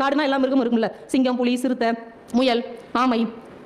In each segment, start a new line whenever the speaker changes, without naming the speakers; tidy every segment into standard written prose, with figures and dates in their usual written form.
காடுனா எல்லா மிருகமும் இருக்கும்ல, சிங்கம், புலி, சிறுத்தை, முயல், ஆமை,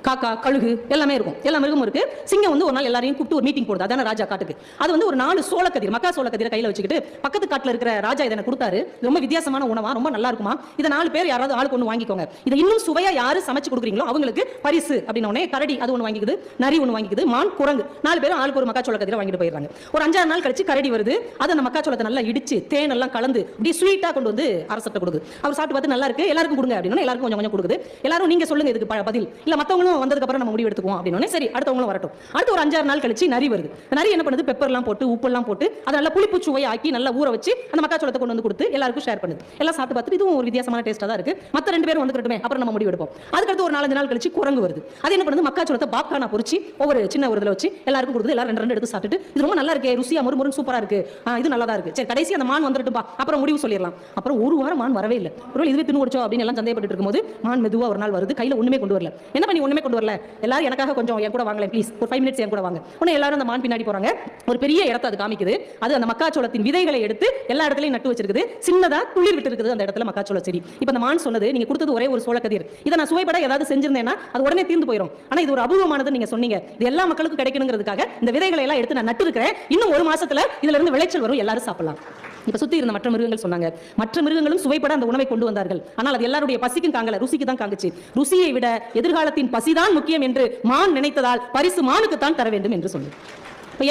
காக்கா, கழுகு எல்லாமே இருக்கும். எல்லா மிருகமும் இருக்கு. சிங்கம் வந்து ஒரு நாள் எல்லாரையும் கூப்பிட்டு ஒரு மீட்டிங் போடுது. அதான ராஜா காட்டுக்கு. அது வந்து ஒரு 4 சோளக்கதிர், மக்கா சோளக்கதிரை கையில வச்சுக்கிட்டு பக்கத்து காட்டுல இருக்கிற ராஜா இதை கொடுத்தாரு. ரொம்ப வித்தியாசமான உணவா, ரொம்ப நல்லா இருக்குமா, இதை 4 பேர் யாராவது ஆளுக்கு ஒன்று வாங்கிக்கோங்க, இதை இன்னும் சுவையா யாரு சமைச்சு கொடுக்குறீங்களோ அவங்களுக்கு பரிசு அப்படின்னு உடனே கரடி அது ஒன்று வாங்கிக்குது, நரி ஒன்று வாங்கிக்குது, மான், குரங்கு 4 பேரும் ஆளுக்கு ஒரு மக்கா சோளக்கதிரை வாங்கிட்டு போயிடுறாங்க. ஒரு 5-6 நாள் கழிச்சு கரடி வருது. அதை அந்த மக்கா சோளத்தை நல்லா இடிச்சு தேன் எல்லாம் கலந்து அப்படியே ஸ்வீட்டா கொண்டு வந்து அரசத்தை கொடுக்குது. அவர் சாப்பிட்டு பார்த்து நல்லா இருக்கு, எல்லாருக்கும் கொடுங்க அப்படின்னு எல்லாருக்கும் கொஞ்சம் கொஞ்சம் கொடுக்குது. எல்லாரும் நீங்க சொல்லுங்க இதுக்கு பதில், இல்ல மத்தவங்களும் வந்ததுக்கு அப்புறம் நம்ம முடிவு எடுத்துக்குவோம் அப்படின்னு. சரி, அடுத்தவங்களும் வரட்டும். அடுத்து ஒரு 5-6 நாள் கழிச்சு நரி வருது. நரி என்ன பண்ணுது, பெப்பர்லாம் போட்டு உப்பெல்லாம் போட்டு அதை நல்லா புளிப்பு சுவை ஆக்கி நல்லா ஊற வச்சு அந்த மக்காச்சோளத்தை கொண்டு வந்து கொடுத்து எல்லாருக்கும் ஷேர் பண்ணுது. எல்லாம் சாப்பிட்டு பார்த்துட்டு இதுவும் ஒரு வித்தியாசமான டேஸ்டா தான் இருக்கு, மற்ற 2 பேரும் வந்துட்டுமே அப்புறம் நம்ம முடிவு எடுப்போம். அதுக்கடுத்து ஒரு 4-5 நாள் கழிச்சு குரங்கு வருது. அது என்ன பண்ணுது, மக்காச்சோளத்தை பாப்கார்னா பொரிச்சு ஒவ்வொரு சின்ன ஒரு இதில் வச்சு எல்லாருக்கும் கொடுத்து எல்லாரும் 2 எடுத்து சாப்பிட்டுட்டு இது ரொம்ப நல்லா இருக்கு, ருசியா முறுமுறுன்னு சூப்பரா இருக்கு, இது நல்லா தான் இருக்கு. சரி, கடைசி அந்த மான் வந்துட்டுப்பா அப்புறம் முடிவு சொல்லிடலாம். அப்புறம் ஒரு வாரம் மான் வரவே இல்லை. ஒரு இதுவே தின்னு குடிச்சோம் அப்படின்னு எல்லாம் சந்தேகப்பட்டு இருக்கும்போது மான் மெதுவா ஒரு நாள் வருது, கையில ஒண்ணுமே கொண்டு வரல. என்ன பண்ணி ஒண்ணுமே கொண்டு வரல, எல்லாரும் எனக்காக கொஞ்சம் என் கூட வாங்கல ப்ளீஸ், ஒரு 5 மினிட்ஸ் என் கூட வாங்க. உடனே எல்லாரும் அந்த மான் பின்னாடி போறாங்க. ஒரு பெரிய இடத்தை அது காமிக்குது. அது அந்த மக்காச்சோளத்தின் விதைகளை எடுத்து எல்லா இடத்துலயும் நட்டு வச்சிருக்குது. சின்னதா துளிர் விட்டு இருக்குது அந்த இடத்துல மக்காச்சோள செடி. இப்போ அந்த மான் சொன்னது, நீங்க கொடுத்தது ஒரே ஒரு சோளக்கதிர், இதை நான் சுவைப்பட ஏதாவது செஞ்சிருந்தேன்னா அது உடனே தீர்ந்து போயிடும். ஆனா இது ஒரு அபூர்வமானது நீங்க சொன்னீங்க, இது எல்லா மக்களுக்கும் கிடைக்கணுங்கிறதுக்காக இந்த விதைகளை எல்லாம் எடுத்து நான் நட்டு இருக்கிறேன். இன்னும் 1 மாசத்துல இதுல இருந்து விளைச்சல் வரும், எல்லாரும் சாப்பிடலாம். இப்ப சுத்தி இருந்த மற்ற மிருகங்கள் சொன்னாங்க, மற்ற மிருகங்களும் சுவைப்பட அந்த உணவை கொண்டு வந்தார்கள். ஆனால் அது எல்லாருடைய பசிக்கும் தாங்கல, ருசிக்கு தான் காங்குச்சு. ருசியை விட எதிர்காலத்தின் பசிதான் முக்கியம் என்று மான் நினைத்ததால் பரிசு மானுக்கு தான் தர வேண்டும் என்று சொன்னது.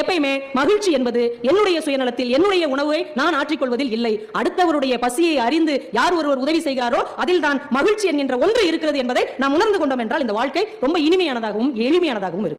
எப்பயுமே மகிழ்ச்சி என்பது என்னுடைய சுயநலத்தில் என்னுடைய உணவை நான் ஆற்றிக்கொள்வதில் இல்லை, அடுத்தவருடைய பசியை அறிந்து யார் ஒருவர் உதவி செய்கிறாரோ அதில் தான் மகிழ்ச்சி என்கின்ற ஒன்று இருக்கிறது என்பதை நாம் உணர்ந்து கொண்டோம் என்றால் இந்த வாழ்க்கை ரொம்ப இனிமையானதாகவும் எளிமையானதாகவும் இருக்கும்.